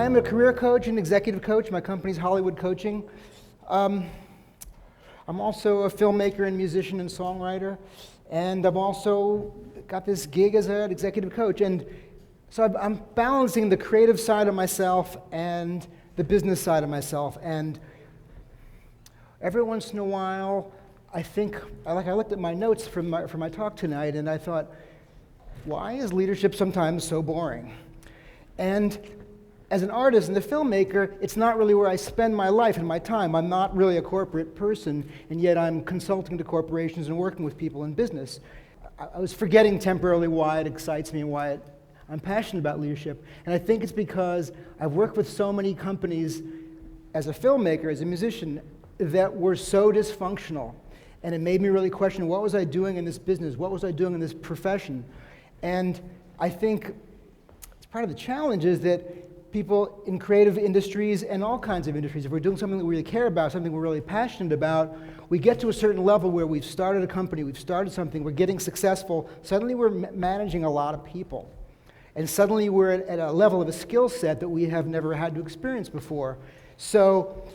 I'm a career coach and executive coach. My company's Hollywood Coaching. I'm also a filmmaker and musician and songwriter. And I've also got this gig as an executive coach. And so I'm balancing the creative side of myself and the business side of myself. And every once in a while, I looked at my notes from my talk tonight, and I thought, why is leadership sometimes so boring? And as an artist and a filmmaker, it's not really where I spend my life and my time. I'm not really a corporate person, and yet I'm consulting to corporations and working with people in business. I was forgetting temporarily why it excites me and why I'm passionate about leadership. And I think it's because I've worked with so many companies as a filmmaker, as a musician, that were so dysfunctional. And it made me really question, what was I doing in this business? What was I doing in this profession? And I think it's part of the challenge is that people in creative industries and all kinds of industries, if we're doing something that we really care about, something we're really passionate about, we get to a certain level where we've started a company, we've started something, we're getting successful, suddenly we're managing a lot of people. And suddenly we're at a level of a skill set that we have never had to experience before. So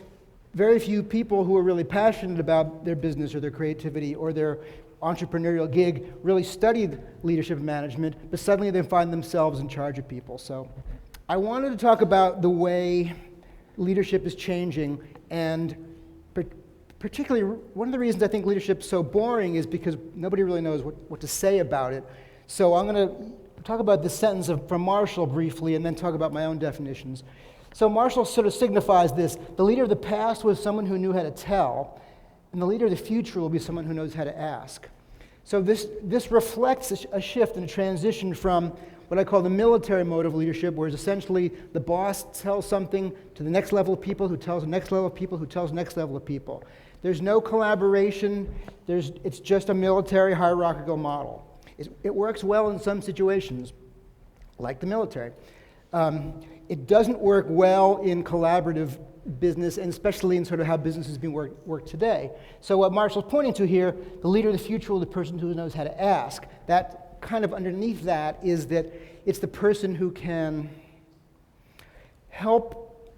very few people who are really passionate about their business or their creativity or their entrepreneurial gig really studied leadership and management, but suddenly they find themselves in charge of people. So I wanted to talk about the way leadership is changing, and particularly one of the reasons I think leadership is so boring is because nobody really knows what to say about it. So I'm going to talk about this sentence from Marshall briefly and then talk about my own definitions. So Marshall sort of signifies this. The leader of the past was someone who knew how to tell, and the leader of the future will be someone who knows how to ask. So this reflects a shift and a transition from what I call the military mode of leadership, where essentially the boss tells something to the next level of people, who tells the next level of people, who tells the next level of people. There's no collaboration. It's just a military hierarchical model. It works well in some situations, like the military. It doesn't work well in collaborative business, and especially in sort of how business is being worked today. So what Marshall's pointing to here, the leader of the future will be the person who knows how to ask. That kind of underneath that is that it's the person who can help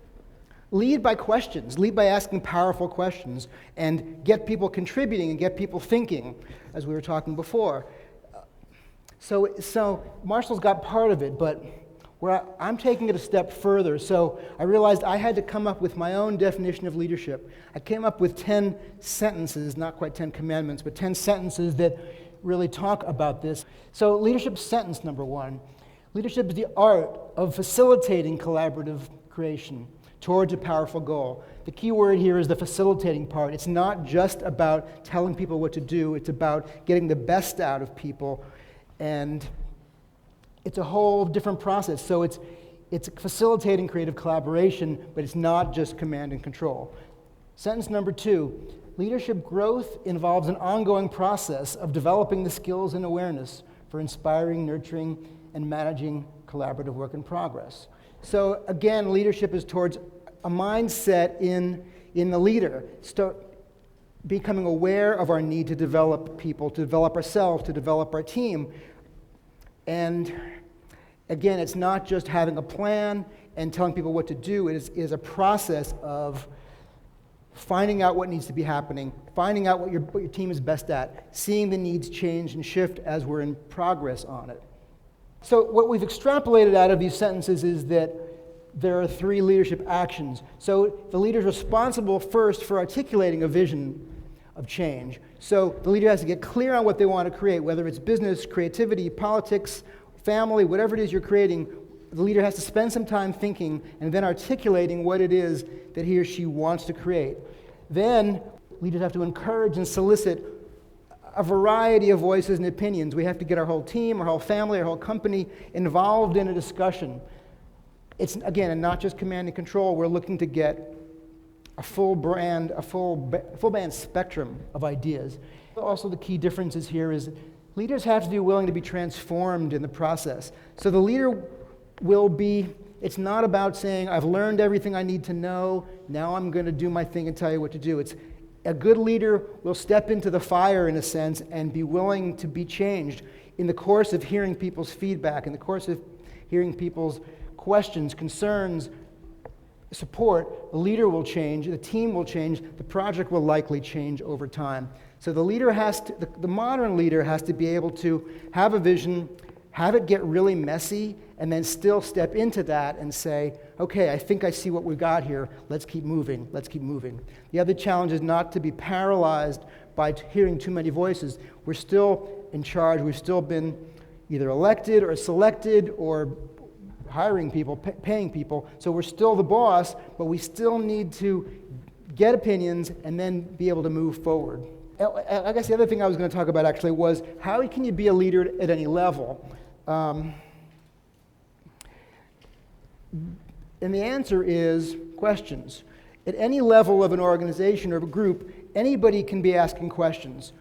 lead by questions, lead by asking powerful questions, and get people contributing and get people thinking, as we were talking before. So Marshall's got part of it, but I'm taking it a step further. So I realized I had to come up with my own definition of leadership. I came up with 10 sentences, not quite 10 commandments, but 10 sentences that really talk about this. So leadership sentence number 1. Leadership is the art of facilitating collaborative creation towards a powerful goal. The key word here is the facilitating part. It's not just about telling people what to do. It's about getting the best out of people, and it's a whole different process. So it's facilitating creative collaboration, but it's not just command and control. Sentence number 2, leadership growth involves an ongoing process of developing the skills and awareness for inspiring, nurturing, and managing collaborative work in progress. So again, leadership is towards a mindset in the leader. Becoming aware of our need to develop people, to develop ourselves, to develop our team. And again, it's not just having a plan and telling people what to do. It is a process of finding out what needs to be happening, finding out what your team is best at, seeing the needs change and shift as we're in progress on it. So what we've extrapolated out of these sentences is that there are 3 leadership actions. So the leader is responsible first for articulating a vision of change. So the leader has to get clear on what they want to create, whether it's business, creativity, politics, family, whatever it is you're creating. The leader has to spend some time thinking and then articulating what it is that he or she wants to create. Then leaders have to encourage and solicit a variety of voices and opinions. We have to get our whole team, our whole family, our whole company involved in a discussion. It's, again, not just command and control. We're looking to get a full band spectrum of ideas. Also, the key differences here is leaders have to be willing to be transformed in the process. So the leader will be, it's not about saying, I've learned everything I need to know, now I'm going to do my thing and tell you what to do. It's a good leader will step into the fire, in a sense, and be willing to be changed in the course of hearing people's feedback, in the course of hearing people's questions, concerns, support, the leader will change, the team will change, the project will likely change over time. So the leader the modern leader has to be able to have a vision, have it get really messy, and then still step into that and say, okay, I think I see what we've got here, let's keep moving, let's keep moving. The other challenge is not to be paralyzed by hearing too many voices. We're still in charge, we've still been either elected or selected or hiring people, paying people, so we're still the boss, but we still need to get opinions and then be able to move forward. I guess the other thing I was going to talk about actually was how can you be a leader at any level? And the answer is questions. At any level of an organization or a group, anybody can be asking questions.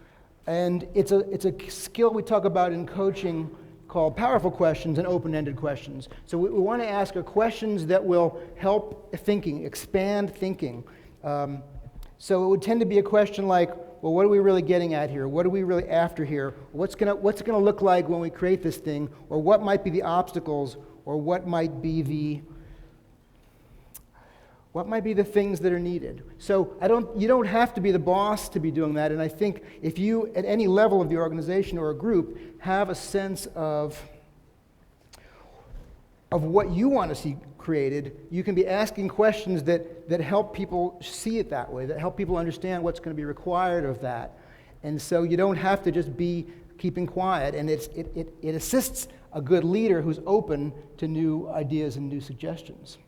And it's a skill we talk about in coaching called powerful questions and open-ended questions. So we want to ask questions that will help thinking, expand thinking. So it would tend to be a question like, well, what are we really getting at here? What are we really after here? What's it going to look like when we create this thing? Or what might be the obstacles? Or what might be the things that are needed? So you don't have to be the boss to be doing that. And I think if you, at any level of the organization or a group, have a sense of what you want to see created, you can be asking questions that help people see it that way, that help people understand what's going to be required of that. And so you don't have to just be keeping quiet, and it assists a good leader who's open to new ideas and new suggestions.